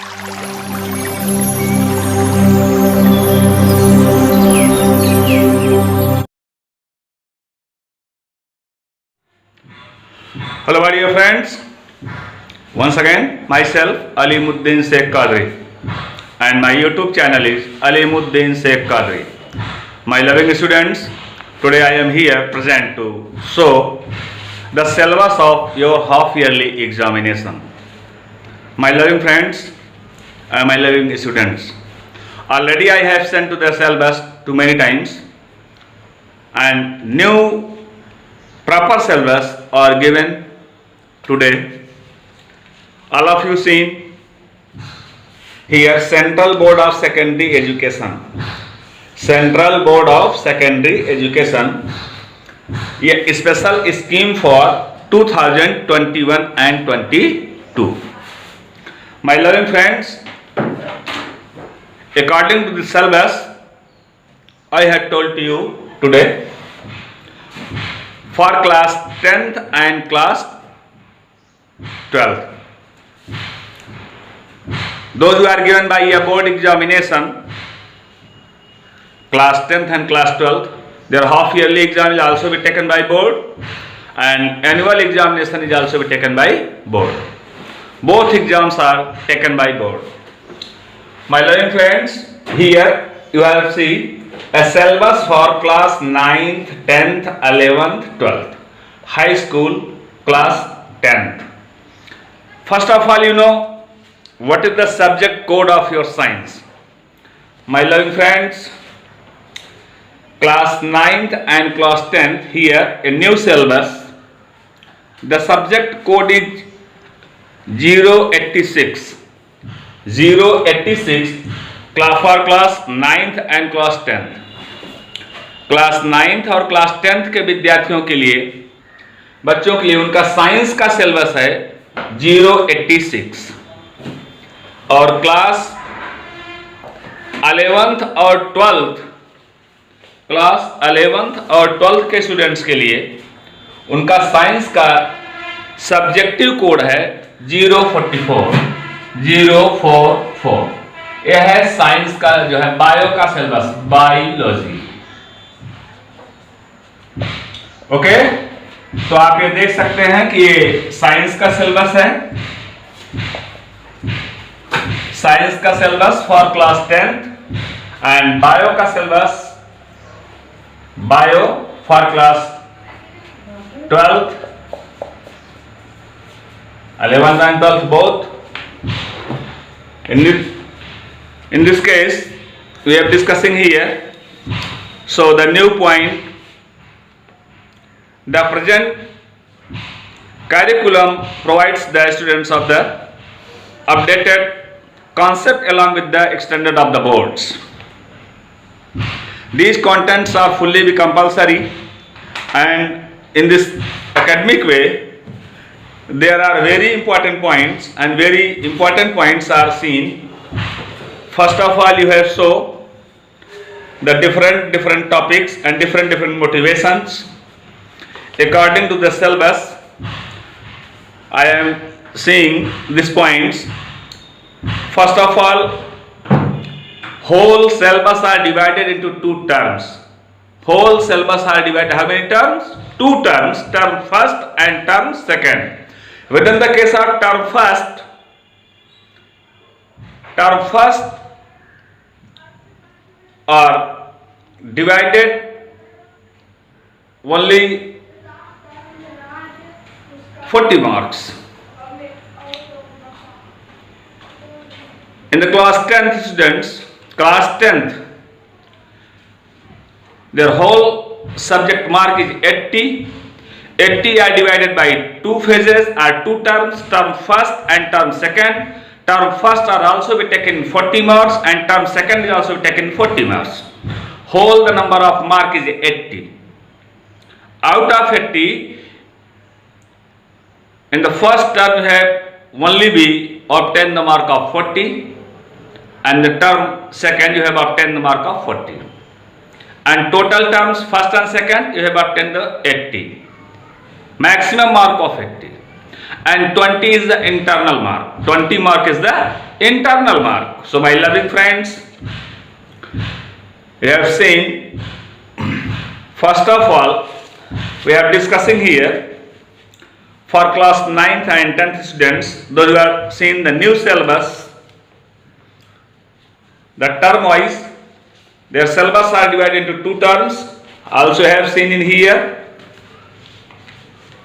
Hello my dear friends, once again myself Alimuddin Sheikh Qadri and my YouTube channel is Alimuddin Sheikh Qadri. My loving students, today I am here present to show the syllabus of your half yearly examination. My loving friends and my loving students, already I have sent to the syllabus too many times and new proper syllabus are given today. All of you seen here Central Board of Secondary Education. Central Board of Secondary Education, a special scheme for 2021 and 22. My loving friends, according to the syllabus, I had told to you today for class 10th and class 12th. Those who are given by a board examination, class 10th and class 12th, their half yearly exam is also be taken by board and annual examination is also be taken by board. Both exams are taken by board. My loving friends, here you have seen a syllabus for class 9th, 10th, 11th, 12th, high school class 10th. First of all, you know what is the subject code of your science. My loving friends, class 9th and class 10th, here a new syllabus. The subject code is 086. 086 for class 9th and class 10th. Class 9th और class 10th के विद्यार्थियों के लिए, बच्चों के लिए उनका science का सिलेबस है 086 और क्लास 11th और 12th, क्लास 11th और 12th के स्टूडेंट्स के लिए उनका साइंस का सब्जेक्टिव कोड है 044। यह है साइंस का जो है बायो का सिलेबस, बायोलॉजी। ओके, तो आप ये देख सकते हैं कि ये साइंस का सिलेबस है, साइंस का syllabus for class 10th and bio का syllabus, bio for class 12th, 11th and 12th both. In this case we are discussing here, so the new point, the present curriculum provides the students of the updated concept along with the extended of the boards. These contents are fully be compulsory and in this academic way there are very important points and very important points are seen. First of all, you have show the different topics and different motivations according to the syllabus. I am seeing these points. First of all, whole syllabus are divided into two terms. Whole syllabus are divided, how many terms? Two terms, term first and term second. Within the case of term first are divided only 40 marks. In the class 10th students, class 10th, their whole subject mark is 80. 80 are divided by two phases or two terms, term first and term second. Term first are also be taken 40 marks and term second is also taken 40 marks. Whole the number of mark is 80. Out of 80, in the first term you have only be obtain the mark of 40 and the term second you have obtained the mark of 40. And total terms first and second you have obtained the 80. Maximum mark of 80. and 20 is the internal mark. 20 mark is the internal mark. So my loving friends, we have seen, first of all, we are discussing here for class 9th and 10th students, those who have seen the new syllabus, the term wise, their syllabus are divided into two terms. Also have seen in here.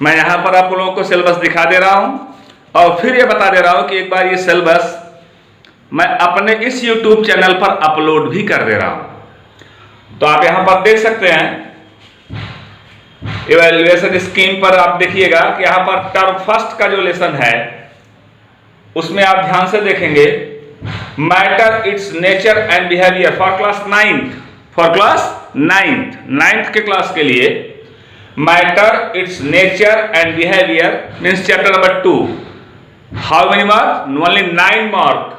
मैं यहाँ पर आप लोगों को syllabus दिखा दे रहा हूँ और फिर ये बता दे रहा हूँ कि एक बार ये सिलेबस मैं अपने इस YouTube चैनल पर अपलोड भी कर दे रहा हूँ। तो आप यहाँ पर देख सकते हैं, इवैल्यूएशन स्कीम पर आप देखिएगा कि यहाँ पर टर्म फर्स्ट का जो लेसन है उसमें आप ध्यान से देखेंगे, matter its nature and behaviour for class 9th, for class 9th के क्लास के लिए matter, its nature and behavior means chapter number 2. How many mark? Only 9 mark.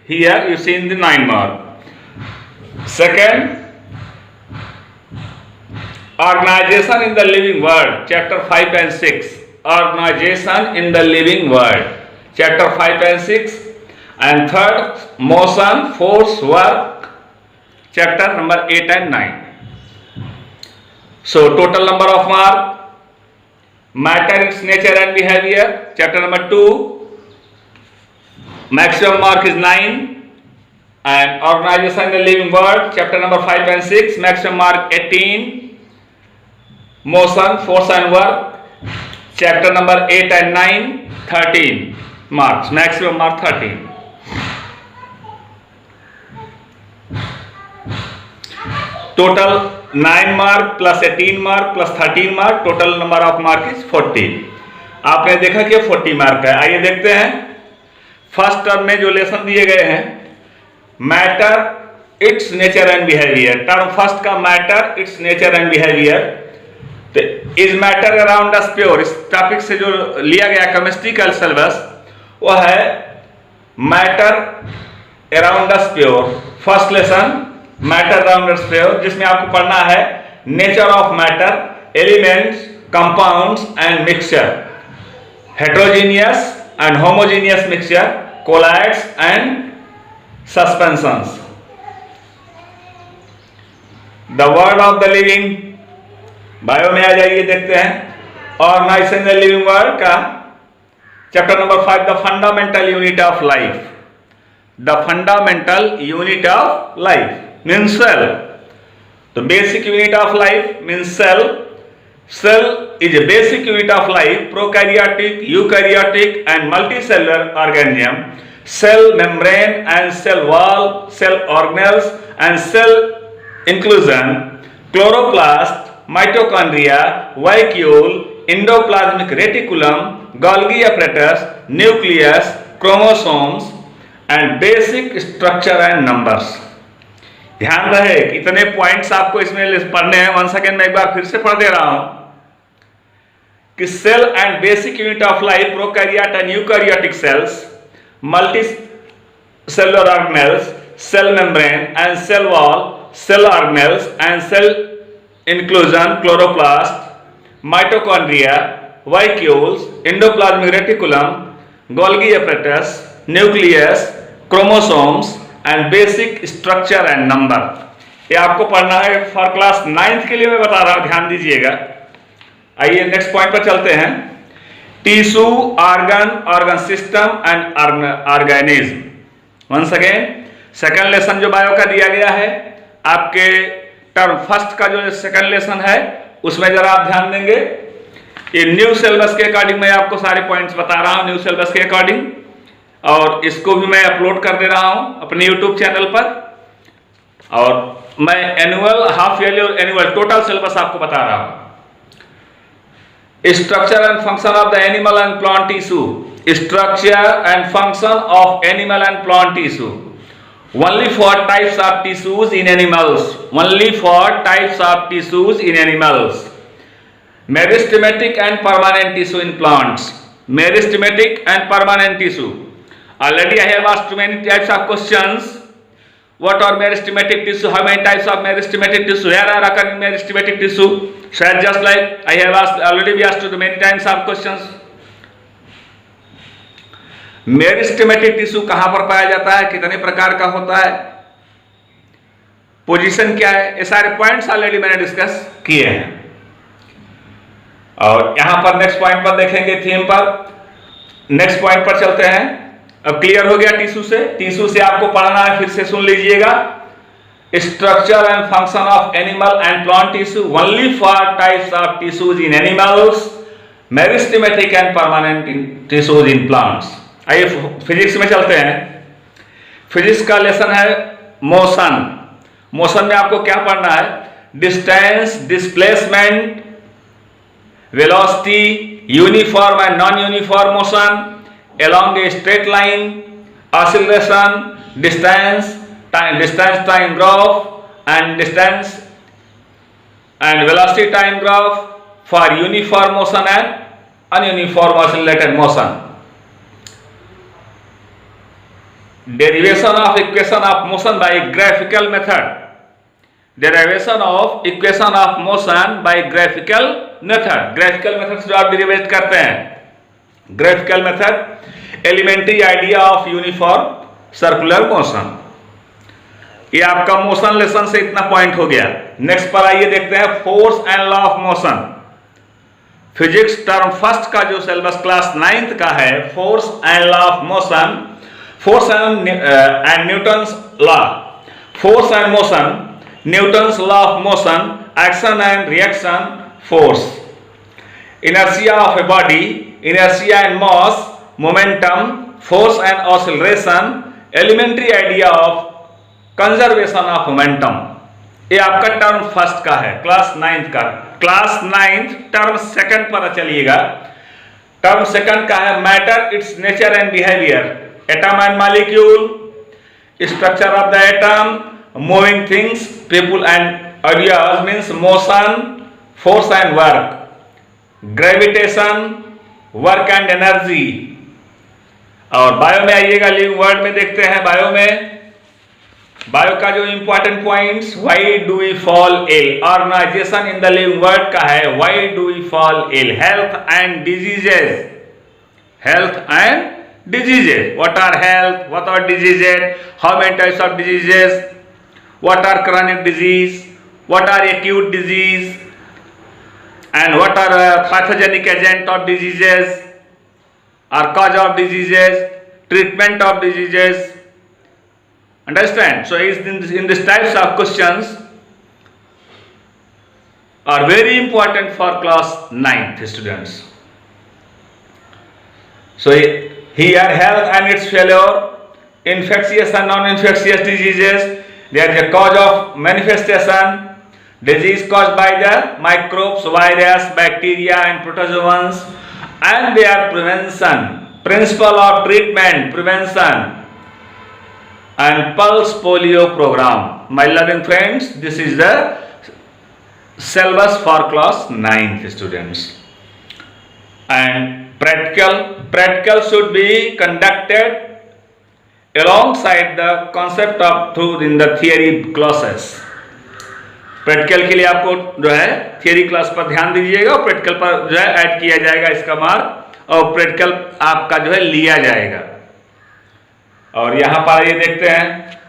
Here you see in the 9 mark. Second, organization in the living world, chapter 5 and 6. Organization in the living world, chapter 5 and 6. And third, motion, force, work, chapter number 8 and 9. So total number of mark, matter, its nature and behavior, chapter number 2, maximum mark is 9, and organization in the living world, chapter number 5 and 6, maximum mark 18, motion, force and work, chapter number 8 and 9, 13 marks, maximum mark 13. Total 9 mark plus 18 mark plus 13 mark, total number of mark is 40. आपने देखा कि 40 mark है। आइए देखते हैं first term में जो lesson दिए गए हैं, matter, its nature and behaviour. Term first का matter, its nature and behaviour, तो is matter around us pure, इस टॉपिक से जो लिया गया केमिस्ट्री का सिलेबस वो है matter around us pure. First lesson matter around us pure, जिसमें आपको पढ़ना है nature of matter, elements, compounds and mixture, heterogeneous and homogeneous mixture, colloids and suspensions. The word of the living, bio में आ जाइए, देखते हैं organisation in the living world का chapter number 5, the fundamental unit of life. The fundamental unit of life means cell. The basic unit of life means cell. Cell is a basic unit of life, prokaryotic, eukaryotic and multicellular organism. Cell membrane and cell wall, cell organelles and cell inclusion, chloroplast, mitochondria, vacuole, endoplasmic reticulum, Golgi apparatus, nucleus, chromosomes and basic structure and numbers. ध्यान रहे इतने points आपको इसमें पढ़ने हैं। One second में एक बार फिर से पढ़ दे रहा हूं कि cell and basic unit of life, prokaryote and eukaryotic cells, multi cellular organelles, cell membrane and cell wall, cell organelles and cell inclusion, chloroplast, mitochondria, vacuoles, endoplasmic reticulum, Golgi apparatus, nucleus, chromosomes and basic structure and number. ये आपको पढ़ना है for class 9th के लिए मैं बता रहा हूं, ध्यान दीजिएगा। आइए नेक्स्ट पॉइंट पर चलते हैं। Tissue, organ, organ system and organism. Once again second lesson जो बायो का दिया गया है, आपके टर्म फर्स्ट का जो सेकंड लेसन है उसमें जरा आप ध्यान देंगे। ये न्यू सिलेबस के अकॉर्डिंग मैं आपको सारे पॉइंट्स बता रहा हूं, न्यू सिलेबस के अकॉर्डिंग, और इसको भी मैं अपलोड कर दे रहा हूं अपने YouTube चैनल पर। और मैं एनुअल, हाफ ईयरली और एनुअल टोटल सिलेबस आपको बता रहा हूं। Structure and function of the animal and plant tissue, structure and function of animal and plant tissue, only for types of tissues in animals, only for types of tissues in animals, meristematic and permanent tissue in plants, meristematic and permanent tissue. Already I have asked many types of questions. What are meristematic tissue? How many types of meristematic tissue? Where are occurring meristematic tissue? So just like I have asked, already we asked you many times of questions. Meristematic tissue कहां पर पाया जाता है, कितने प्रकार का होता है, पोजीशन क्या है, ये सारे पॉइंट्स ऑलरेडी मैंने डिस्कस किए हैं। और यहां पर नेक्स्ट पॉइंट पर देखेंगे, थीम पर नेक्स्ट पॉइंट पर चलते हैं। अब क्लियर हो गया टिश्यू से आपको पढ़ना है, फिर से सुन लीजिएगा। Structure and function of animal and plant tissue, only for types of tissues in animals, meristematic and permanent tissues in plants. आइए फिजिक्स में चलते हैं। फिजिक्स का लेसन है मोशन। मोशन में आपको क्या पढ़ना है, distance, displacement, velocity, uniform and non uniform motion along a straight line, oscillation, distance time graph, and distance and velocity time graph for uniform motion and ununiform oscillated motion. Derivation of equation of motion by graphical method. Derivation of equation of motion by graphical method. Graphical method से जो आप derivate करते हैं, graphical method, elementary idea of uniform circular motion. ये आपका motion lesson से इतना point हो गया। नेक्स्ट पर आइए देखते हैं force and law of motion. Physics term first का जो सिलेबस क्लास 9th का है, force and law of motion, force and Newton's law, force and motion, Newton's law of motion, action and reaction, force, inertia of a body, inertia and mass, momentum, force and acceleration, elementary idea of conservation of momentum। ये आपका term first का है, class 9th का। Class 9th term second पर चलिएगा। Term second का है matter, its nature and behaviour, atom and molecule, structure of the atom, moving things, people and ideas means motion, force and work, gravitation, work and energy. और bio में आइएगा, living world में देखते हैं। Bio में, bio का जो important points, why do we fall ill, organisation in the living world का है why do we fall ill, health and diseases, health and diseases, what are health, what are diseases, how many types of diseases, what are chronic disease, what are acute disease, and what are pathogenic agent of diseases or cause of diseases, treatment of diseases, understand? So in this types of questions are very important for class 9th students. So here health and its failure, infectious and non-infectious diseases, there is a cause of manifestation, disease caused by the microbes, virus, bacteria and protozoans, and their prevention, principle of treatment, prevention, and pulse polio program. My loving friends, this is the syllabus for class 9th students. And practical should be conducted alongside the concept of truth in the theory classes. Practical के लिए आपको जो है theory class पर ध्यान दीजिएगा, और practical पर जो है ऐड किया जाएगा इसका मार्क, और प्रैक्टिकल आपका जो है लिया जाएगा। और यहां पर ये देखते हैं,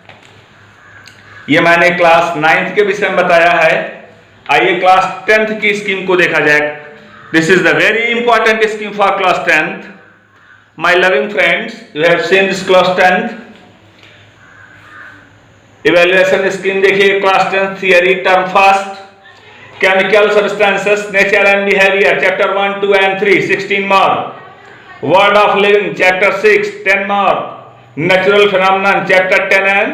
ये मैंने क्लास 9th के विषय में बताया है। आइए क्लास 10th की स्कीम को देखा जाए। This is the very important scheme for class 10th। My loving friends, you have seen this class 10th evaluation scheme. देखिए class 10th theory term first, chemical substances, nature and behaviour, chapter 1, 2 and 3 16 mark, world of living chapter 6 10 mark, natural phenomenon chapter 10 and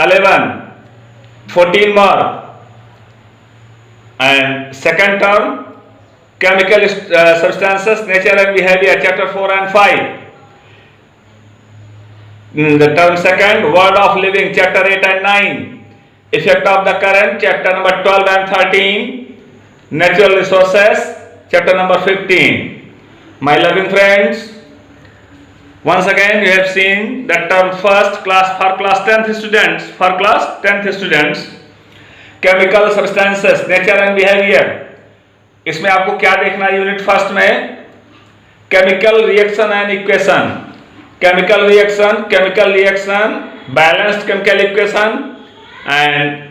11 14 mark, and second term chemical substances, nature and behaviour chapter 4 and 5। The term second, world of living chapter 8 and 9, effect of the current chapter number 12 and 13, natural resources chapter number 15. My loving friends, once again you have seen that term first class for class 10th students, for class 10th students, chemical substances, nature and behavior। इसमें आपको क्या देखना है unit first में, chemical reaction and equation, chemical reaction, balanced chemical equation, and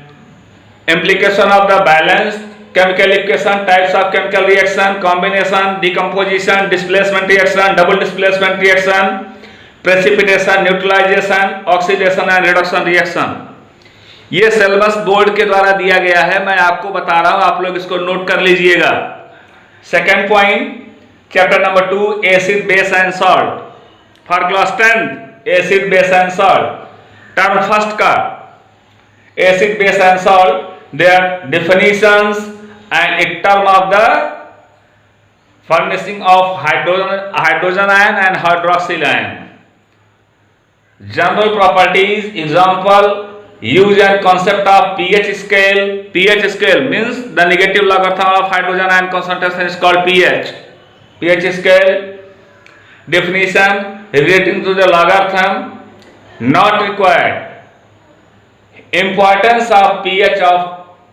implication of the balanced chemical equation, types of chemical reaction, combination, decomposition, displacement reaction, double displacement reaction, precipitation, neutralization, oxidation and reduction reaction। ये syllabus board के द्वारा दिया गया है, मैं आपको बता रहा हूं, आप लोग इसको नोट कर लीजिएगा। Second point, chapter number 2, acid base and salt for class 10th, acid base and salt. Term first का acid base and salt, their definitions and a term of the furnishing of hydrogen ion and hydroxyl ion, general properties, example, use and concept of pH scale। pH scale means the negative logarithm of hydrogen ion concentration is called pH scale। definition, relating to the logarithm, not required। importance of pH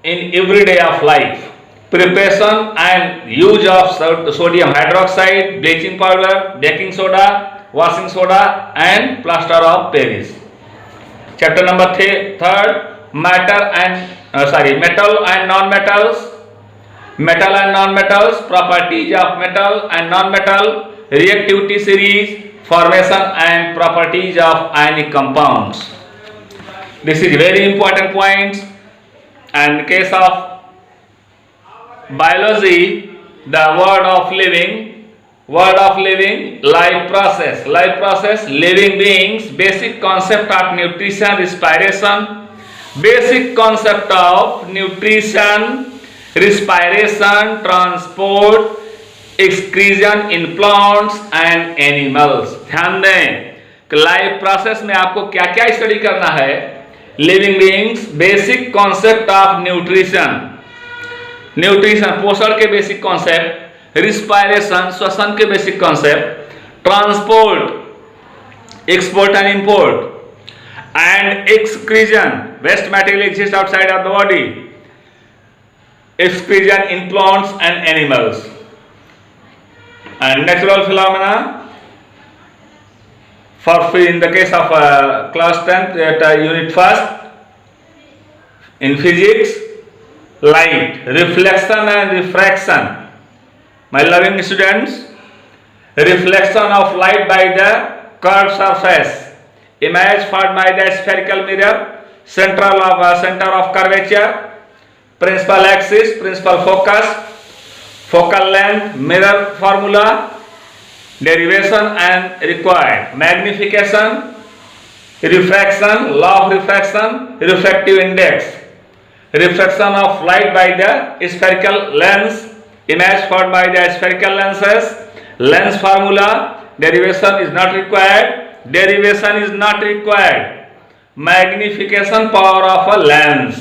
in everyday of life, preparation and use of sodium hydroxide, bleaching powder, baking soda, washing soda and plaster of Paris। chapter number 3, metal and non-metals, metal and non-metals, properties of metal and non-metal, reactivity series, formation and properties of ionic compounds। this is very important points। and in case of biology, the word of living, life process, living beings, basic concept of nutrition, respiration, basic concept of nutrition, respiration, transport, excretion in plants and animals। ध्यान दें कि life process में आपको क्या क्या study करना है। Living beings, basic concept of nutrition, पोषण के बेसिक कॉन्सेप्ट, रिस्पायरेशन, श्वसन के basic concept, transport, export and import, and excretion, waste material exist outside of the body, excretion in plants and animals, and natural phenomena for in the case of class 10th unit 1st in physics, light, reflection and refraction। my loving students, reflection of light by the curved surface, image formed by the spherical mirror, center of curvature, principal axis, principal focus, focal length, mirror formula, derivation and required, magnification, refraction, law of refraction, refractive index, refraction of light by the spherical lens, image formed by the spherical lenses, lens formula, derivation is not required, magnification power of a lens,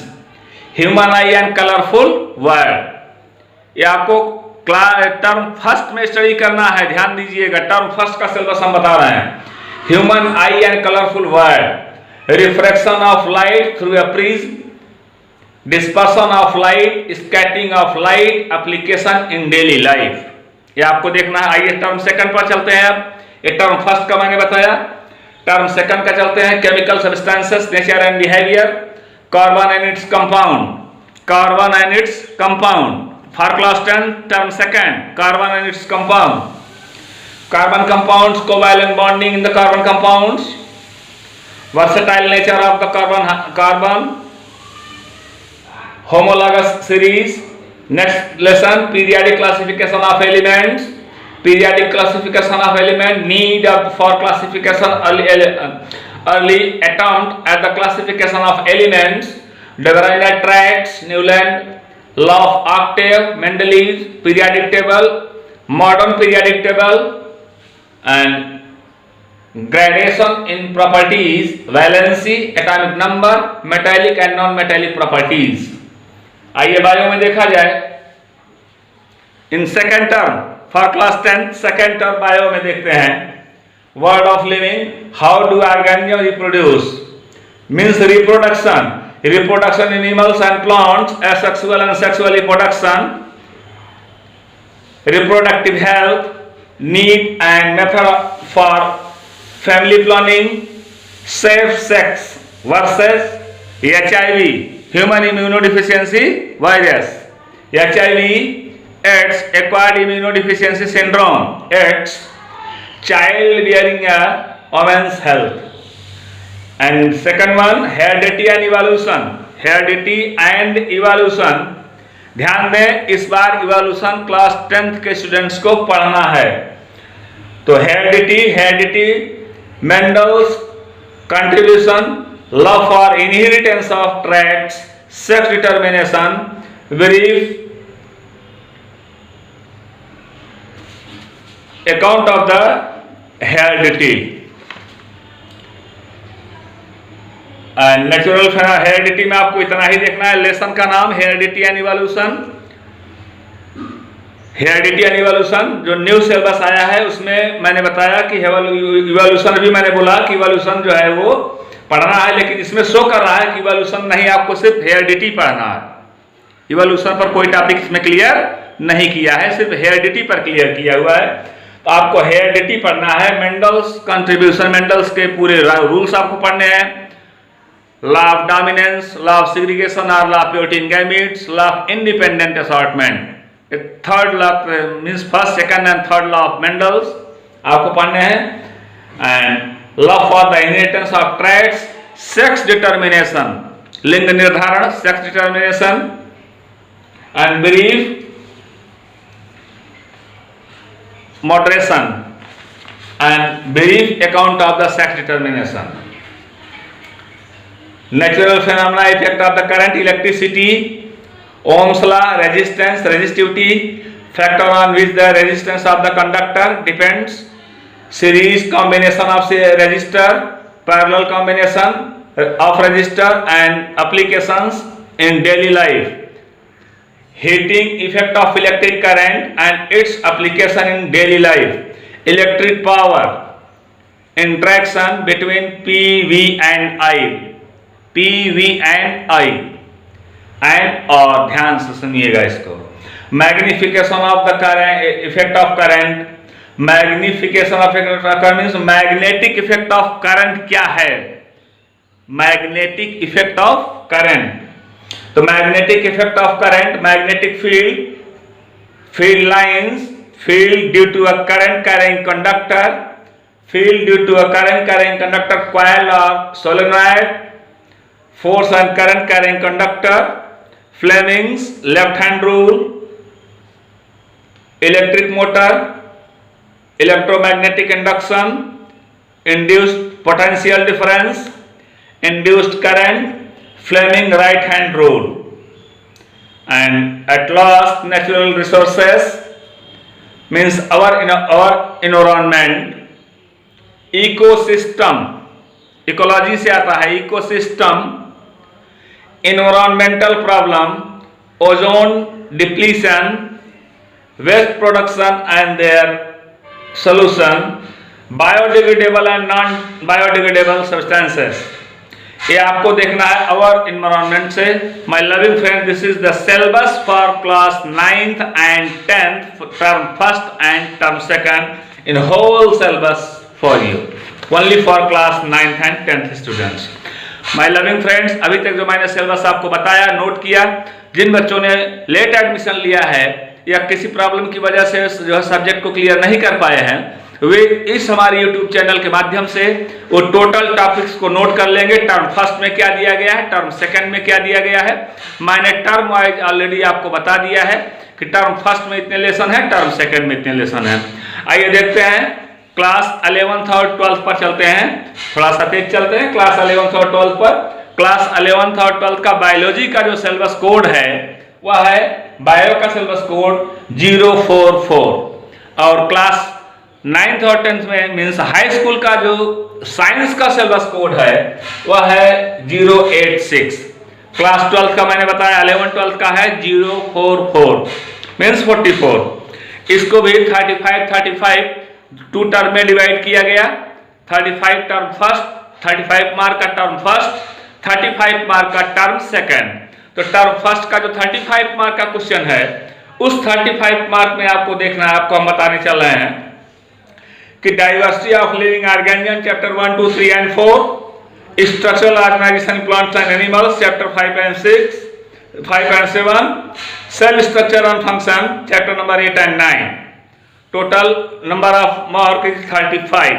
human eye and colorful word। ये आपको term first में study करना है, ध्यान दीजिएगा। Term first का syllabus हम बता रहे हैं। Human I and colourful word, refraction of light through a prism, dispersion of light, scattering of light, application in daily life. ये आपको देखना है। आइए टर्म सेकंड पर चलते हैं। अब ये टर्म फर्स्ट का मैंने बताया, टर्म सेकंड का चलते हैं। Chemical substances, nature and behaviour, carbon and its compound for class 10 term second, carbon and its carbon compounds, covalent bonding in the carbon compounds, versatile nature of the carbon, homologous series। next lesson, periodic classification of elements, need for classification, early attempt at the classification of elements, De Bruijn tracts, Newland, law of octave, Mendeleev periodic table, modern periodic table, and gradation in properties, valency, atomic number, metallic and non-metallic properties। आइए bio में देखा जाए। In second term for class 10 second term bio में देखते हैं। Word of living, how do organism reproduce, means reproduction in animals and plants, asexual and sexual reproduction, reproductive health, need and method for family planning, safe sex versus HIV, human immunodeficiency virus, HIV, AIDS, acquired immunodeficiency syndrome, AIDS, child bearing a women's health, and second one heredity and evolution, heredity and evolution. ध्यान दें, इस बार evolution class 10th के students को पढ़ना है। तो heredity, Mendel's contribution, love for inheritance of traits, sex determination, brief account of the heredity and natural heredity में आपको इतना ही देखना है। लेसन का नाम heredity and evolution. Heredity and evolution जो न्यू सिलेबस आया है उसमें मैंने बताया कि इवोल्यूशन भी मैंने बोला कि इवोल्यूशन जो है वो पढ़ना है, लेकिन इसमें शो कर रहा है कि इवोल्यूशन नहीं, आपको सिर्फ हेरिडिटी पढ़ना है। इवोल्यूशन पर कोई टॉपिक इसमें क्लियर नहीं किया है, सिर्फ हेरिडिटी पर क्लियर किया हुआ है। तो आपको हेरिडिटी पढ़ना है। मेंडल्स कंट्रीब्यूशन, मेंडल्स के पूरे रूल्स आपको पढ़ने हैं। Law of dominance, law of segregation और law of purity in gametes, law of independent assortment, third law means first, second and third law of Mendel's आपको पढ़ने हैं। And law for the inheritance of traits, sex determination, लिंग निर्धारण, sex determination, and brief moderation and brief account of the sex determination. Natural phenomena, effect of the current, electricity, Ohm's law, resistance, resistivity, factor on which the resistance of the conductor depends, series combination of resistor, parallel combination of resistor, and applications in daily life. Heating, effect of electric current and its application in daily life, electric power, interaction between PV and I, PV and I, and और ध्यान से सुनिएगा इसको, magnification of the current, effect of current, magnification of current means magnetic effect of current क्या है, magnetic effect of current. तो magnetic effect of current, magnetic field, field lines, field due to a current carrying conductor, field due to a current carrying conductor coil और solenoid, force and current carrying conductor, Fleming's left hand rule, electric motor, electromagnetic induction, induced potential difference, induced current, Fleming right hand rule, and at last natural resources means our environment, ecosystem, ecology से आता है ecosystem, environmental problem, ozone depletion, waste production and their solution, biodegradable and non biodegradable substances। ये आपको देखना है our environment से। My loving friend, this is the syllabus for class 9th and 10th, term first and term second, in whole syllabus for you, only for class 9th and 10th students. My loving friends, अभी तक जो मैंने syllabus आपको बताया, note किया, जिन बच्चों ने late admission लिया है या किसी प्रॉब्लम की वजह से जो है सब्जेक्ट को क्लियर नहीं कर पाए हैं, वे इस हमारे YouTube चैनल के माध्यम से वो टोटल टॉपिक्स को नोट कर लेंगे। टर्म फर्स्ट में क्या दिया गया है, टर्म सेकंड में क्या दिया गया है, मैंने टर्म वाइज ऑलरेडी आपको बता दिया है कि टर्म फर्स्ट में इतने लेसन है, टर्म सेकंड में इतने लेसन है। आइए देखते हैं क्लास 11th और 12th पर चलते हैं, थोड़ा सा तेज चलते हैं क्लास 11th और 12th पर। क्लास 11th और 12th का बायोलॉजी का जो सिलेबस कोड है वह है बायो का सिलेबस कोड 044, और क्लास 9th और 10th में मीन्स हाई स्कूल का जो साइंस का सिलेबस कोड है वह है 086। क्लास 12th का मैंने बताया 11-12 का है 044 मीन्स 44। इसको भी 35 टू टर्म में डिवाइड किया गया, 35 टर्म फर्स्ट, 35 मार्क का टर्म फर्स्ट, 35 मार्क का टर्म सेकंड। तो टर्म फर्स्ट का जो 35 मार्क का क्वेश्चन है उस 35 मार्क में आपको देखना है, आपको हम बताने चल रहे हैं कि diversity of living organism chapter 1, 2, 3 and 4, structural organisation plants and animals chapter 5 and 6, 5 and 7, cell structure and function chapter number 8 and 9. Total number of mark is 35.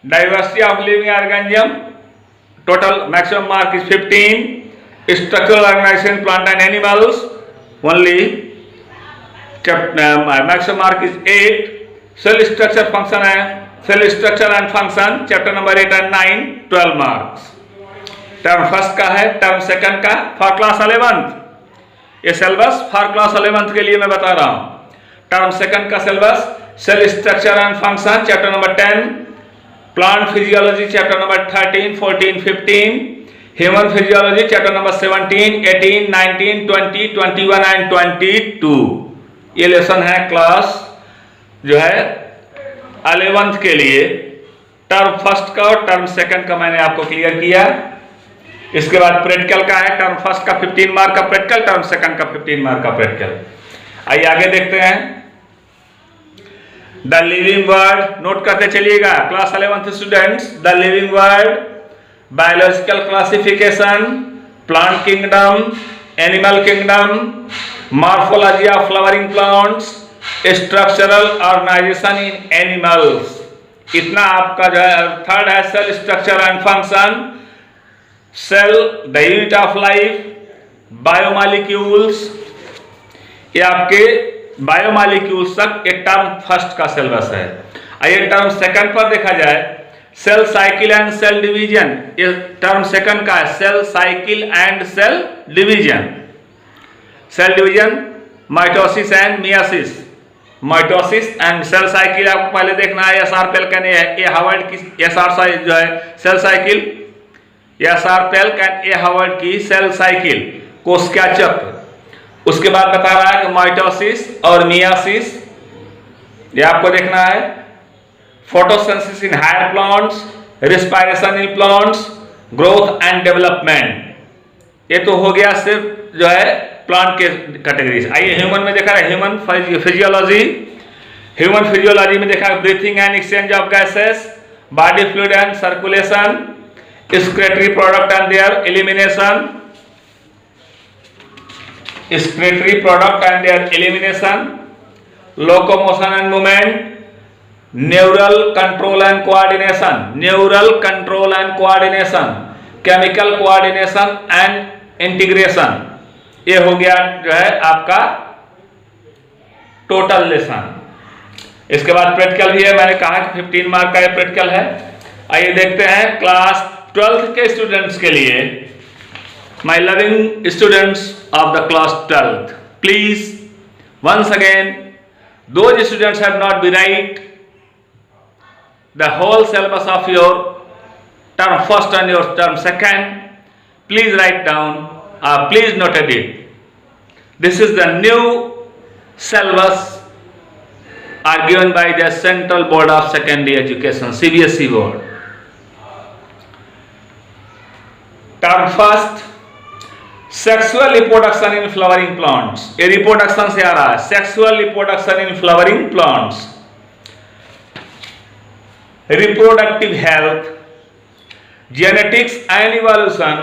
Diversity of living organism, total maximum mark is 15. Structural organization plant and animals, only maximum mark is 8. Cell structure function and function chapter number 8 and 9, 12 marks. Term first का है, term second का for class 11th, ये syllabus for class 11th के लिए मैं बता रहा हूं। टर्म सेकंड का syllabus cell structure and function chapter number 10, plant physiology chapter number 13, 14, 15, human physiology chapter number 17, 18, 19, 20, 21 and 22। ये लेसन है क्लास जो है 11th के लिए। टर्म फर्स्ट का और टर्म सेकंड का मैंने आपको क्लियर किया। इसके बाद प्रैक्टिकल का है, टर्म फर्स्ट का 15 मार्क का प्रैक्टिकल, टर्म सेकंड का 15 मार्क का प्रैक्टिकल। आइए आगे देखते हैं। द लिविंग वर्ल्ड नोट करते चलिएगा class 11th students. The living world, biological classification, plant kingdom, animal kingdom, morphology of flowering plants, structural organisation in animals, इतना आपका जो है। थर्ड है cell structure and function, cell the unit of life, biomolecules, ये आपके biomolecules तक एक term first का सिलेबस है। आइए टर्म सेकंड पर देखा जाए, cell cycle and cell division, ये टर्म सेकंड का है, cell cycle and cell division. Cell division, mitosis and meiosis, mitosis and cell cycle आपको पहले देखना है। एसआर पेल्कन ए हावर्ड की एसआर जो है सेल साइकिल, एसआर पेल्कन ए हावर्ड की सेल साइकिल, कोशिका चक्र। उसके बाद बता रहा है कि माइटोसिस और मियोसिस, ये आपको देखना है। Photosynthesis in higher plants, respiration in plants, growth and development, ये तो हो गया सिर्फ जो है प्लांट के कैटेगरीज। आइए ह्यूमन में देखा है, ह्यूमन फिजियोलॉजी, ह्यूमन फिजियोलॉजी में देखा breathing and exchange of gases, body fluid and circulation, excretory product and their elimination, excretory product and their elimination, locomotion and movement, neural control and coordination, neural control and coordination, chemical coordination and integration। ये हो गया जो है आपका total lesson. इसके बाद practical भी है, मैंने कहा कि 15 मार्क का ये प्रैक्टिकल है। आइए देखते हैं क्लास 12th के स्टूडेंट्स के लिए। My loving students of the class 12th, please once again, those students have not been write the whole syllabus of your term first and your term second, please write down, please note it. This is the new syllabus are given by the Central Board of Secondary Education, CBSE board. Term first, sexual reproduction in flowering plants, ये reproduction से आ रहा है, sexual reproduction in flowering plants, reproductive health, genetics and evolution,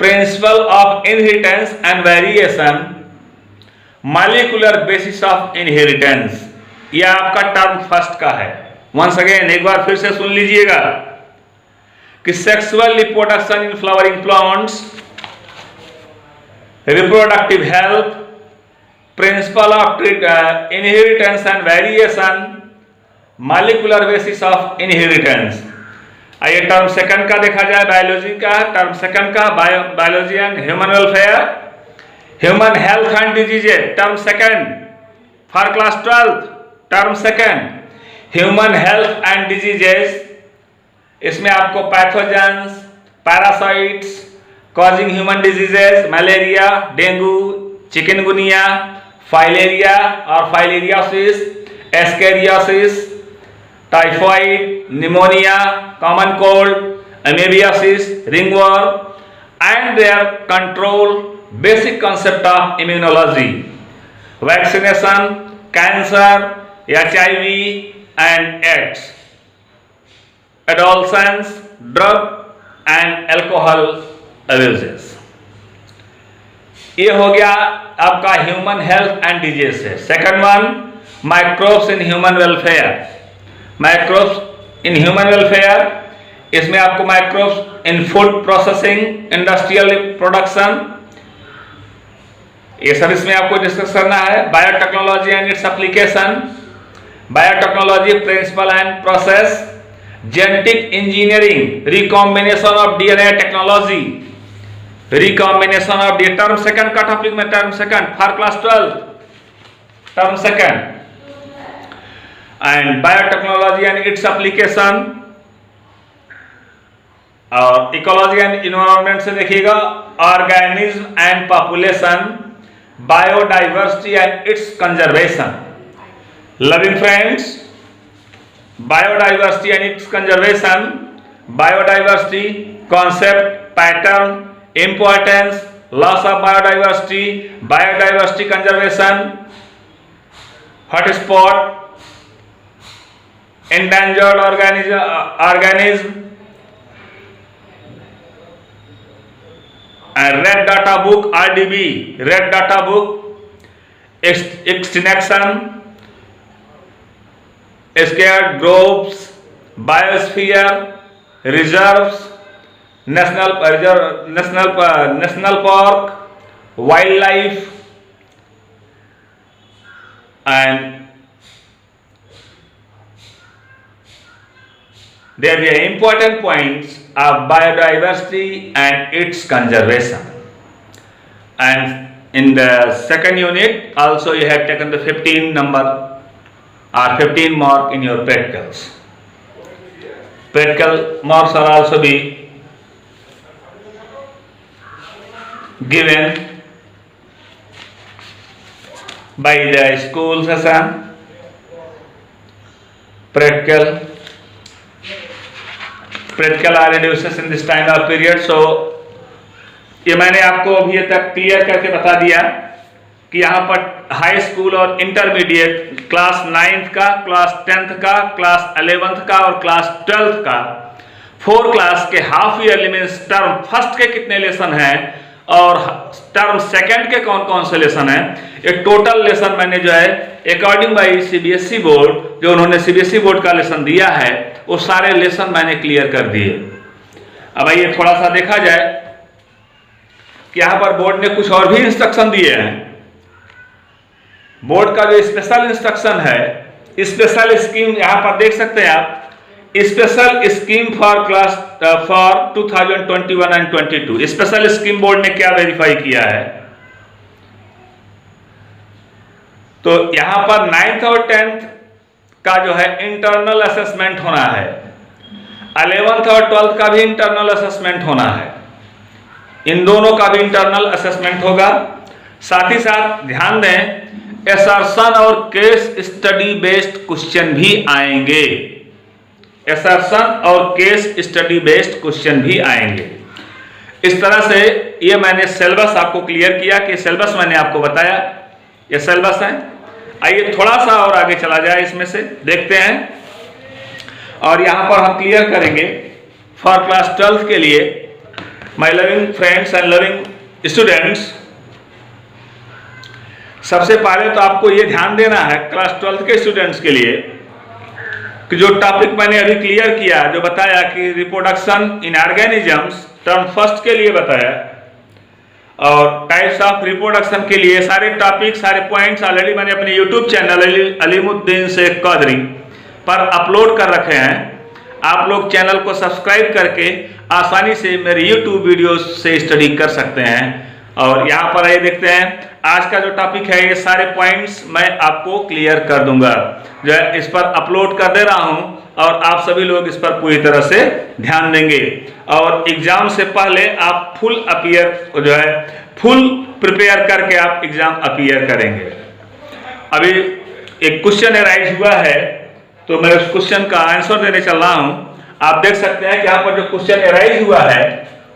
principal of inheritance and variation, molecular basis of inheritance, यह आपका term first का है। Once again एक बार फिर से सुन लीजिएगा कि sexual reproduction in flowering plants, reproductive health, principle of inheritance and variation, molecular basis of inheritance. आइए टर्म सेकंड का देखा जाए, बायोलॉजी का। टर्म सेकंड का biology and human welfare, human health and diseases, term second for class 12th, term second human health and diseases. इसमें आपको pathogens, parasites causing human diseases, malaria, dengue, chikungunya, filaria और filariasis, ascariasis, typhoid, pneumonia, common cold, amoebiasis, ringworm and their control, basic concept of immunology, vaccination, cancer, HIV, and AIDS, adolescents, drug and alcohol abuses। ये हो गया आपका human health and disease से। Second one, microbes in human welfare. Microbes in human welfare, इसमें आपको microbes in food processing, industrial production, ये सब इसमें आपको डिस्कस करना है। Biotechnology and its application, biotechnology principle and process, genetic engineering, recombination of DNA technology, recombination of D, term second का topic में, term second for class 12, term second. And biotechnology and its application, और ecology and environment से देखिएगा organism and population, biodiversity and it's conservation. Loving friends, biodiversity and it's conservation, biodiversity concept, pattern, importance, loss of biodiversity, biodiversity conservation, hotspot, endangered organism, and red data book RDB, red data book, extinction, scared groves, biosphere, reserves, national park, wildlife, and there are important points of biodiversity and its conservation. And in the second unit also you have taken the 15 number or 15 mark in your practicals. Practical marks are also be given by the school session, practical are reduces in this time of period। So ये मैंने आपको अभी तक clear करके बता दिया कि यहाँ पर हाई स्कूल और इंटरमीडिएट क्लास 9th का, क्लास 10th का, क्लास 11th का और क्लास 12th का 4 क्लास के हाफ ईयरली में टर्म फर्स्ट के कितने लेसन हैं और टर्म सेकंड के कौन कौन से लेसन हैं, एक टोटल लेसन मैंने जो है अकॉर्डिंग बाई सीबीएसई बोर्ड, जो उन्होंने सीबीएसई बोर्ड का लेसन दिया है, वो सारे लेसन मैंने क्लियर कर दिए। अब आइए थोड़ा सा देखा जाए कि यहाँ पर बोर्ड ने कुछ और भी इंस्ट्रक्शन दिए हैं। बोर्ड का जो स्पेशल इंस्ट्रक्शन है, स्पेशल स्कीम यहाँ पर देख सकते हैं आप, special scheme for class for 2021 and 22। Special scheme board ने क्या वेरीफाई किया है, तो यहां पर 9th और 10th का जो है इंटरनल असेसमेंट होना है, 11th और 12th का भी इंटरनल असेसमेंट होना है, इन दोनों का भी इंटरनल असेसमेंट होगा। साथ ही साथ ध्यान दें असर्शन और केस स्टडी बेस्ड क्वेश्चन भी आएंगे, असर्शन और केस स्टडी बेस्ड क्वेश्चन भी आएंगे। इस तरह से ये मैंने सिलेबस आपको क्लियर किया कि सिलेबस मैंने आपको बताया, ये सिलेबस है। आइए थोड़ा सा और आगे चला जाए, इसमें से देखते हैं और यहाँ पर हम क्लियर करेंगे फॉर क्लास 12th के लिए। My loving friends and loving students, सबसे पहले तो आपको ये ध्यान देना है क्लास 12th के स्टूडेंट्स के लिए कि जो टॉपिक मैंने अभी क्लियर किया, जो बताया कि reproduction in organisms term first के लिए बताया और टाइप्स ऑफ रिप्रोडक्शन के लिए सारे टॉपिक, सारे पॉइंट्स ऑलरेडी मैंने अपने यूट्यूब चैनल अलीमुद्दीन शेख कादरी पर अपलोड कर रखे हैं। आप लोग चैनल को सब्सक्राइब करके आसानी से मेरे यूट्यूब वीडियोस से स्टडी कर सकते हैं। और यहाँ पर आइए देखते हैं आज का जो टॉपिक है, ये सारे पॉइंट्स मैं आपको क्लियर कर दूंगा, जो है इस पर अपलोड कर दे रहा हूँ और आप सभी लोग इस पर पूरी तरह से ध्यान देंगे और एग्जाम से पहले आप फुल प्रिपेयर करके आप एग्जाम अपीयर करेंगे। अभी एक क्वेश्चन अराइज हुआ है तो मैं उस क्वेश्चन का आंसर देने चल रहा हूँ। आप देख सकते हैं कि यहाँ पर जो क्वेश्चन अराइज हुआ है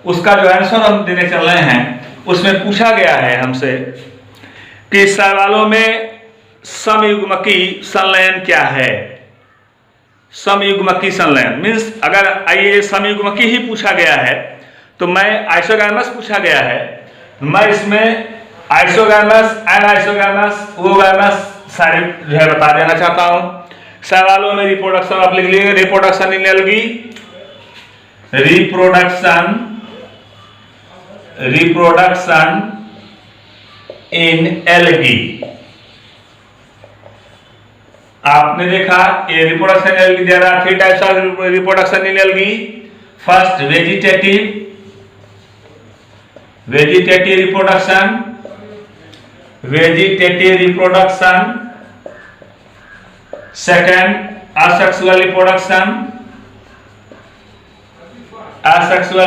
उसका जो आंसर हम देने चल रहे हैं, उसमें पूछा गया है हमसे कि शैवालों में समयुग्मकी संलयन क्या है। समयुग्मकी संलयन मीन्स अगर ये समयुग्मकी ही पूछा गया है तो मैं आइसोगैमस पूछा गया है, मैं इसमें आइसोगैमस, एनाइसोगैमस, ओगैमस सारे जो है बता देना चाहता हूं। सवालों में रिप्रोडक्शन आप लिख लीजिए, reproduction in algae, reproduction in algae. आपने देखा ये रिप्रोडक्शन एल्गी दे रहा, 3 types of reproduction in algae. First vegetative reproduction, second asexual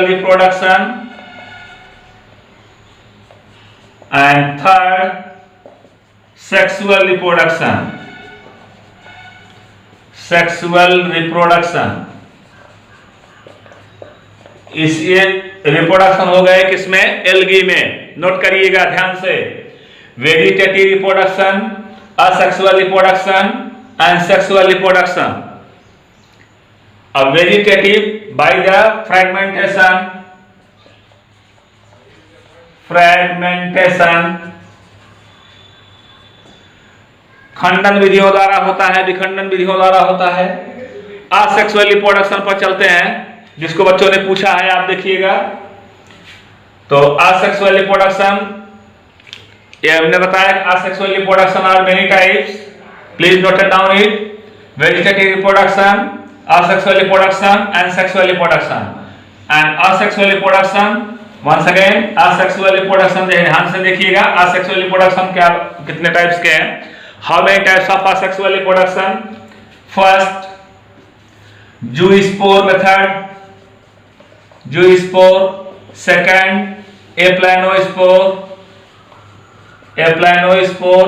reproduction, and third sexual reproduction। इस ये रिप्रोडक्शन हो गए किसमें? एल्गी में। नोट करिएगा ध्यान से, vegetative reproduction, asexual reproduction and sexual reproduction. अब वेजिटेटिव बाय द फ्रैगमेंटेशन, खंडन विधियों द्वारा होता है, विखंडन विधियों द्वारा होता है। असेक्सुअल रिप्रोडक्शन पर चलते हैं, जिसको बच्चों ने पूछा है, आप देखिएगा। तो असेक्सुअल रिप्रोडक्शन, ये हमने बताया asexual reproduction are many types, please note down it. Vegetative reproduction, asexual reproduction and sexual reproduction। and asexual reproduction once again, asexual reproduction ध्यान से देखिएगा, asexual reproduction क्या कितने टाइप्स के हैं? how many types of asexual reproduction? first zoospore method, zoospore, second aplanospore,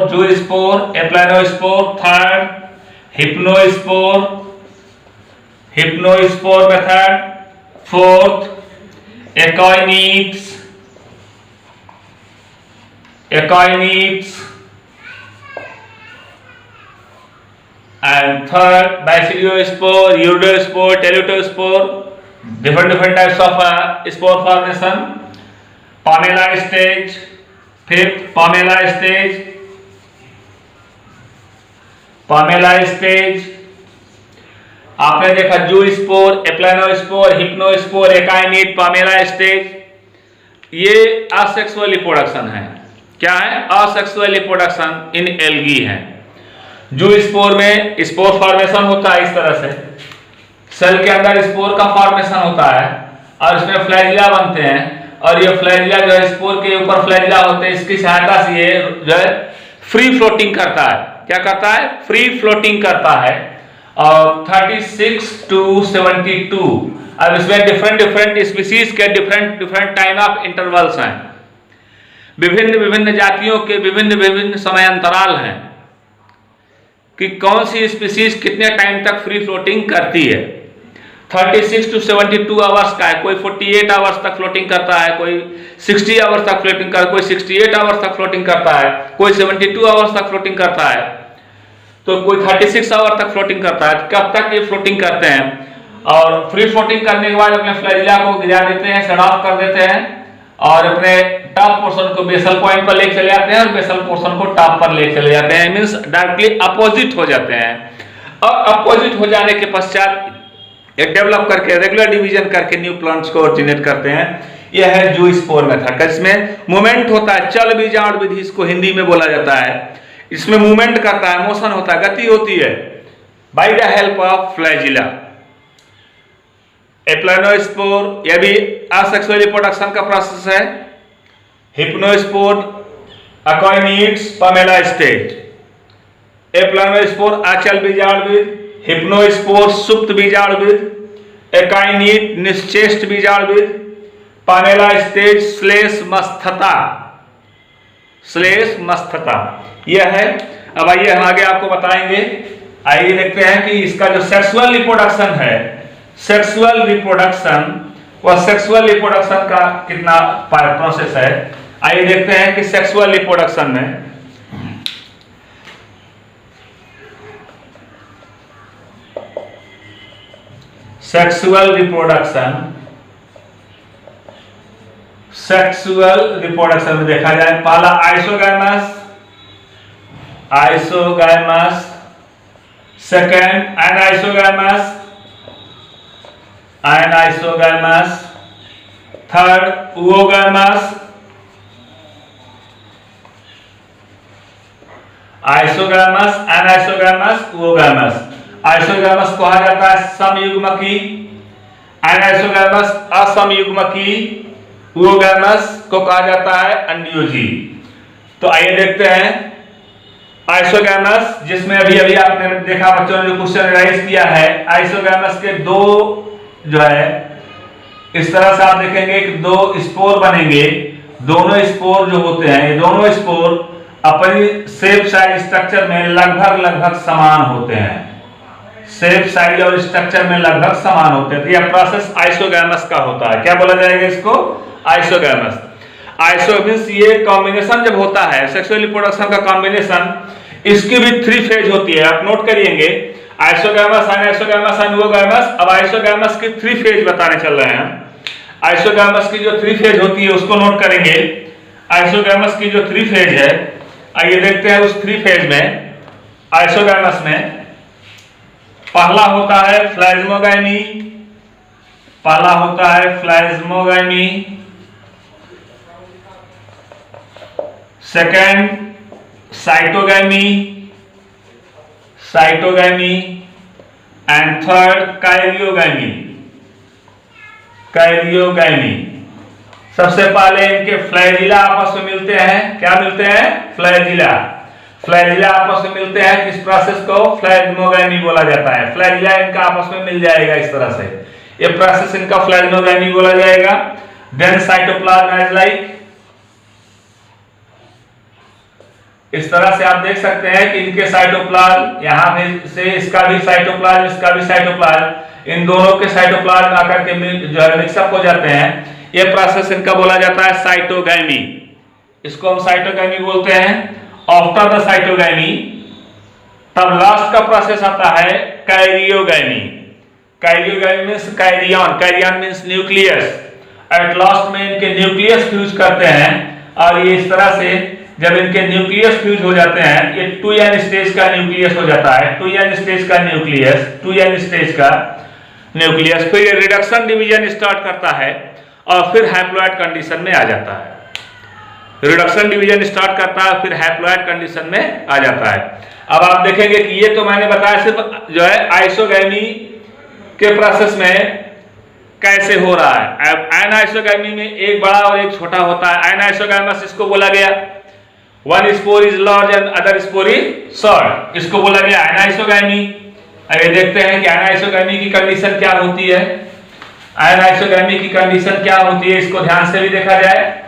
zoospore, aplanospore, third hypnospore method, fourth acoinids, and third basilospore, iridospore, teletospore, different types of spore formation। pomela stage, fifth pomela stage। आपने देखा zoospore, एप्लानोस्पोर, हिप्नोस्पोर, एकाइनिड, Pamela stage, ये asexual reproduction है। क्या है? Asexual reproduction in algae है। Zoospore में spore formation होता है, इस तरह से सेल के अंदर स्पोर का फॉर्मेशन होता है और इसमें फ्लैजिला बनते हैं, और ये फ्लैजिला जो है स्पोर के ऊपर फ्लैजिला होते हैं, इसकी सहायता से ये जो है फ्री फ्लोटिंग करता है। क्या करता है? फ्री फ्लोटिंग करता है। और 36 to 72, अब इसमें डिफरेंट स्पीसीज के डिफरेंट टाइम ऑफ इंटरवल्स हैं, विभिन्न जातियों के विभिन्न समय अंतराल हैं कि कौन सी स्पीसीज कितने टाइम तक फ्री फ्लोटिंग करती है। 36 to 72 आवर्स का है, कोई 48 आवर्स तक फ्लोटिंग करता है, कोई 60 आवर्स तक फ्लोटिंग करता है, कोई 68 आवर्स तक फ्लोटिंग करता है, कोई 72 आवर्स तक फ्लोटिंग करता है, तो कोई 36 आवर तक फ्लोटिंग करता है। कब तक ये फ्लोटिंग करते हैं? और फ्री फ्लोटिंग करने के बाद अपने फ्लैजिला को गिरा देते हैं, शट ऑफ कर देते हैं और अपने टॉप पोर्शन को बेसल पॉइंट पर लेके चले जाते हैं और बेसल पोर्शन को टॉप पर लेके चले जाते हैं, मींस डायरेक्टली अपोजिट हो जाते हैं। और अपोजिट हो जाने के पश्चात ये डेवलप करके रेगुलर डिवीजन करके न्यू प्लांट्स को ओरिजिनेट करते हैं। यह है जूस्पोर मेथड। इसमें मूवमेंट होता है, चल बीजांड विधि इसको हिंदी में बोला जाता है। इसमें मूवमेंट करता है, मोशन होता है, गति होती है by the help of flagella. Aplanospore, यह भी असेक्सुअल रिप्रोडक्शन का प्रोसेस है। हिप्नोस्पोर, अकोइनिड्स, पामेला स्टेज। एप्लानोस्पोर आचल बीजाणुविद, हिप्नोस्पोर सुप्त बीजाणुविद, एकाइनिड निश्चेष्ट बीजाणुविद, पामेला स्टेज श्लेष मस्थता। यह है। अब आइए हम आगे आपको बताएंगे। आइए देखते हैं कि इसका जो सेक्सुअल रिप्रोडक्शन है, सेक्सुअल रिप्रोडक्शन का कितना प्रोसेस है। आइए देखते हैं कि सेक्सुअल रिप्रोडक्शन में सेक्सुअल रिप्रोडक्शन में देखा जाए, पहला isogamous, second anisogamous, third oogamous, isogamous, anisogamous, oogamous. Isogamous कहा जाता है समयुग्मकी, एनाइसोगैमस असमयुग्मकी, ओगैमस को कहा जाता है अंडीयोजी। तो आइए देखते हैं आइसोगैमस, जिसमें अभी अभी आपने देखा बच्चों ने जो क्वेश्चन राइज किया है, आइसोगैमस के दो जो है इस तरह से आप देखेंगे कि दो स्पोर बनेंगे। दोनों स्पोर जो होते हैं, ये दोनों स्पोर अपनी शेप साइज स्ट्रक्चर में लगभग समान होते हैं, शेप साइज और स्ट्रक्चर में लगभग समान होते हैं। तो यह प्रोसेस आइसोगैमस का होता है। क्या बोला जाएगा इसको? आइसोगैमस। आइसोगैमस ये कॉम्बिनेशन जब होता है सेक्सुअल रिप्रोडक्शन का कॉम्बिनेशन, इसकी भी 3 फेज होती है। आप note करिएंगे isogamous, anisogamous and oogamous. अब आइसोगैमस की 3 फेज बताने चल रहे हैं। आइसोगैमस की जो 3 फेज होती है उसको नोट करेंगे। आइसोगैमस की जो 3 फेज है, आइए देखते हैं उस 3 फेज में। आइसोगैमस में पहला होता है plasmogamy, second cytogamy and third karyogamy. सबसे पहले इनके फ्लैजिला आपस में मिलते हैं। क्या मिलते हैं? फ्लैजिला आपस में मिलते हैं। इस प्रोसेस को प्लाज्मोगैमी बोला जाता है। फ्लैजिला इनका आपस में मिल जाएगा इस तरह से, ये प्रोसेस इनका प्लाज्मोगैमी बोला जाएगा। देन साइटोप्लाज्म एज लाइक, इस तरह से आप देख सकते हैं कि इनके साइटोप्लाज्म, यहां से इसका भी साइटोप्लाज्म, इसका भी साइटोप्लाज्म, इन दोनों के साइटोप्लाज्म आकर के जो है मिक्सअप हो जाते हैं। ये प्रोसेस इनका बोला जाता है साइटोगैमी। इसको हम साइटोगैमी बोलते हैं। आफ्टर द साइटोगैमी तब लास्ट का प्रोसेस आता है karyogamy. Karyogamy means karyon means nucleus. At last में इनके न्यूक्लियस फ्यूज करते हैं और ये इस तरह से जब इनके न्यूक्लियस फ्यूज हो जाते हैं, ये 2n स्टेज का न्यूक्लियस हो जाता है। 2n स्टेज का न्यूक्लियस फिर ये रिडक्शन डिवीजन स्टार्ट करता है और फिर हैप्लॉइड कंडीशन में आ जाता है। रिडक्शन डिवीजन स्टार्ट करता है फिर हैप्लॉइड कंडीशन में आ जाता है। अब आप देखेंगे कि ये तो मैंने बताया सिर्फ जो है आइसोगैमी के प्रोसेस में कैसे हो रहा है। अब एनाइसोगैमी में एक बड़ा और एक छोटा होता है। एनाइसोगैमस इसको बोला गया one spore is large and other spore is short, इसको बोला गया एनाइसोगैमी। अब ये देखते हैं कि एनाइसोगैमी की कंडीशन क्या होती है। एनाइसोगैमी की कंडीशन क्या होती है, इसको ध्यान से भी देखा जाए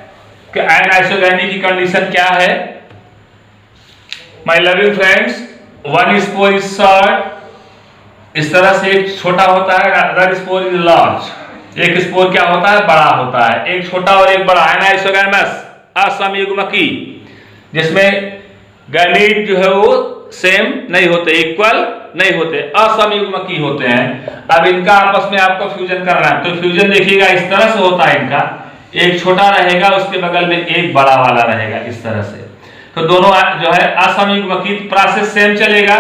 कि एनाइसोगैमी की कंडीशन क्या है। My loving friends, one spore is short, इस तरह से एक छोटा होता है, अदर स्पोर इज लार्ज, एक स्पोर क्या होता है? बड़ा होता है। एक छोटा और एक बड़ा। एनाइसोगैमस असमयुग्मकी, जिसमें गैमीट जो है वो सेम नहीं होते, इक्वल नहीं होते, असमयुग्मकी होते हैं। अब इनका आपस में आपको फ्यूजन करना है, तो फ्यूजन देखिएगा इस तरह से होता है। इनका एक छोटा रहेगा, उसके बगल में एक बड़ा वाला रहेगा, इस तरह से। तो दोनों जो है असमयुग्मकी, प्रोसेस सेम चलेगा।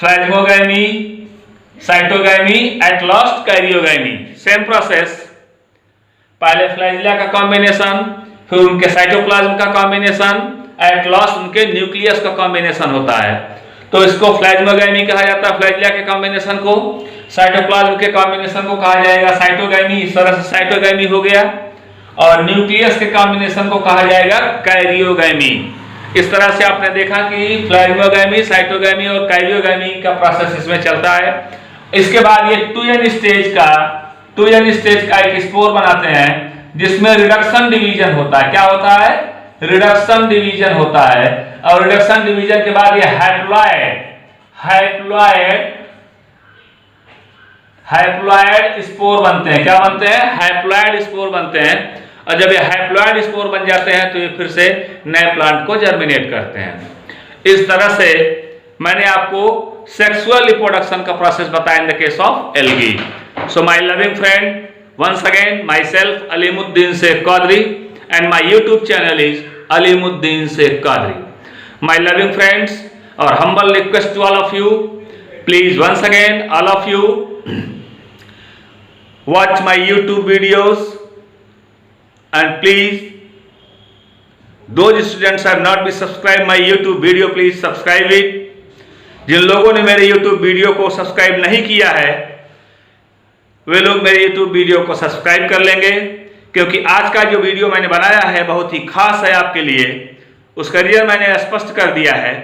Plasmogamy, cytogamy, at last karyogamy, same process. पहले फ्लैजिला का कॉम्बिनेशन, फिर उनके साइटोप्लाज्म का कॉम्बिनेशन, एट लास्ट उनके न्यूक्लियस का कॉम्बिनेशन होता है। तो इसको प्लाज्मोगैमी कहा जाता है, फ्लैजिला के कॉम्बिनेशन को। साइटोप्लाज्म के कॉम्बिनेशन को कहा जाएगा साइटोगैमी, इस तरह से साइटोगैमी हो गया। और न्यूक्लियस के कॉम्बिनेशन को कहा जाएगा कैरियोगैमी। इस तरह से आपने देखा कि प्लाज्मोगैमी, साइटोगैमी और कैरियोगैमी का प्रोसेस इसमें चलता है। इसके बाद ये 2n स्टेज का एक स्पोर बनाते हैं, जिसमें रिडक्शन डिवीजन होता है। क्या होता है? रिडक्शन डिवीजन होता है। और रिडक्शन डिवीजन के बाद ये हैप्लॉइड स्पोर बनते हैं। क्या बनते हैं? हैप्लॉइड स्पोर बनते हैं। और जब ये हैप्लॉइड स्पोर बन जाते हैं तो ये फिर से नए प्लांट को जर्मिनेट करते हैं। इस तरह से मैंने आपको सेक्सुअल रिप्रोडक्शन का प्रोसेस बताया in the case of algae. So my loving friend, once again myself Alimuddin Sheikh Qadri and my YouTube channel is Alimuddin Sheikh Qadri. My loving friends, our humble request to all of you, please once again all of you watch my YouTube videos and please those students have not been subscribed my YouTube video, please subscribe it. जिन लोगों ने मेरे YouTube video को subscribe नहीं किया है वे लोग मेरे YouTube video को सब्सक्राइब कर लेंगे, क्योंकि आज का जो वीडियो मैंने बनाया है बहुत ही खास है आपके लिए। उसका रीजन मैंने स्पष्ट कर दिया है।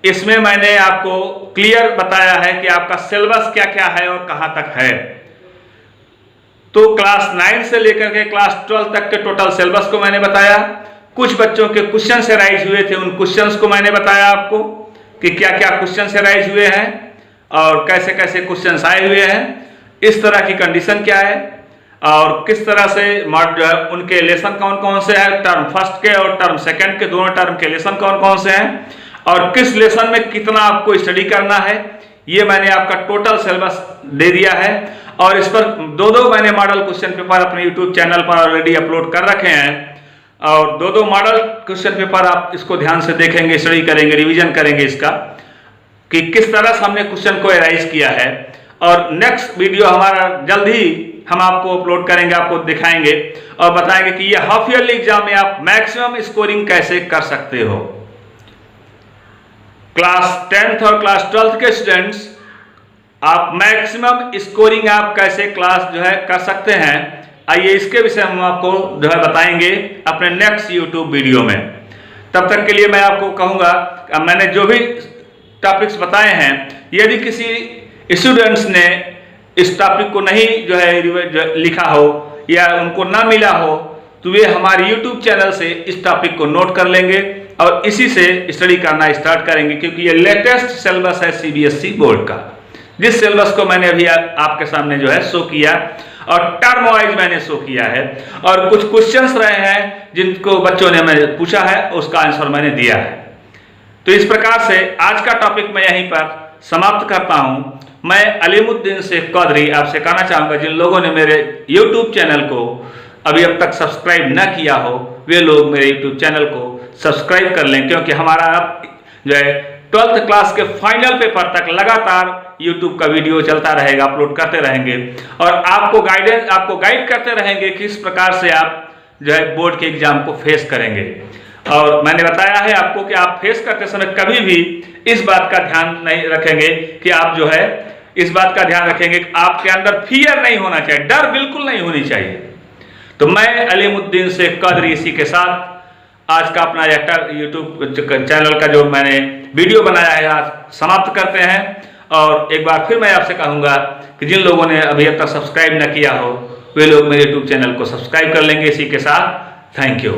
इसमें मैंने आपको क्लियर बताया है कि आपका सिलेबस क्या क्या है और कहां तक है। तो क्लास 9 से लेकर के क्लास 12 तक के टोटल सिलेबस को मैंने बताया। कुछ बच्चों के क्वेश्चन से राइज हुए थे, उन क्वेश्चंस को मैंने बताया आपको कि क्या क्या क्वेश्चन से राइज हुए हैं और कैसे कैसे क्वेश्चंस आए हुए हैं, इस तरह की कंडीशन क्या है और किस तरह से उनके लेसन कौन कौन से हैं, टर्म फर्स्ट के और टर्म सेकंड के दोनों टर्म के लेसन कौन कौन से हैं और किस लेसन में कितना आपको स्टडी करना है, ये मैंने आपका टोटल सिलेबस दे दिया है। और इस पर दो मैंने मॉडल क्वेश्चन पेपर अपने यूट्यूब चैनल पर ऑलरेडी अपलोड कर रखे हैं और दो मॉडल क्वेश्चन पेपर आप इसको ध्यान से देखेंगे, स्टडी करेंगे, रिवीजन करेंगे इसका कि किस तरह से हमने क्वेश्चन को एराइज किया है। और नेक्स्ट वीडियो हमारा जल्द ही हम आपको अपलोड करेंगे, आपको दिखाएंगे और बताएंगे कि ये हाफ ईयरली एग्जाम में आप मैक्सिमम स्कोरिंग कैसे कर सकते हो। क्लास 10th और क्लास 12th के स्टूडेंट्स आप मैक्सिमम स्कोरिंग आप कैसे क्लास जो है कर सकते हैं, आइए इसके विषय हम आपको जो है बताएंगे अपने नेक्स्ट यूट्यूब वीडियो में। तब तक के लिए मैं आपको कहूंगा मैंने जो भी टॉपिक्स बताए हैं, यदि किसी स्टूडेंट्स ने इस टॉपिक को नहीं जो है लिखा हो या उनको ना मिला हो तो वे हमारे यूट्यूब चैनल से इस टॉपिक को नोट कर लेंगे और इसी से स्टडी करना स्टार्ट करेंगे, क्योंकि ये लेटेस्ट सिलेबस है CBSE बोर्ड का, जिस सिलेबस को मैंने अभी आपके सामने जो है शो किया और टर्म वाइज मैंने शो किया है और कुछ क्वेश्चंस रहे हैं जिनको बच्चों ने मैंने पूछा है, उसका आंसर मैंने दिया है। तो इस प्रकार से आज का टॉपिक मैं यहीं पर समाप्त करता हूं। मैं अलीमुद्दीन शेख कौदरी आपसे कहना चाहूंगा जिन लोगों ने मेरे YouTube चैनल को अभी अब तक सब्सक्राइब ना किया हो वे लोग मेरे YouTube चैनल को सब्सक्राइब कर लें, क्योंकि हमारा जो है 12th क्लास के फाइनल पेपर तक लगातार YouTube का वीडियो चलता रहेगा, अपलोड करते रहेंगे और आपको गाइड करते रहेंगे किस प्रकार से आप जो है बोर्ड के एग्जाम को फेस करेंगे। और मैंने बताया है आपको कि आप फेस करते समय कभी भी इस बात का ध्यान नहीं रखेंगे कि आप जो है इस बात का ध्यान रखेंगे कि आपके अंदर फियर नहीं होना चाहिए, डर बिल्कुल नहीं होनी चाहिए। तो मैं अलीमुद्दीन शेख कौदरी इसी के साथ आज का अपना यूट्यूब चैनल का जो मैंने वीडियो बनाया है आज समाप्त करते हैं। और एक बार फिर मैं आपसे कहूँगा कि जिन लोगों ने अभी अब तक सब्सक्राइब न किया हो वे लोग मेरे यूट्यूब चैनल को सब्सक्राइब कर लेंगे। इसी के साथ थैंक यू।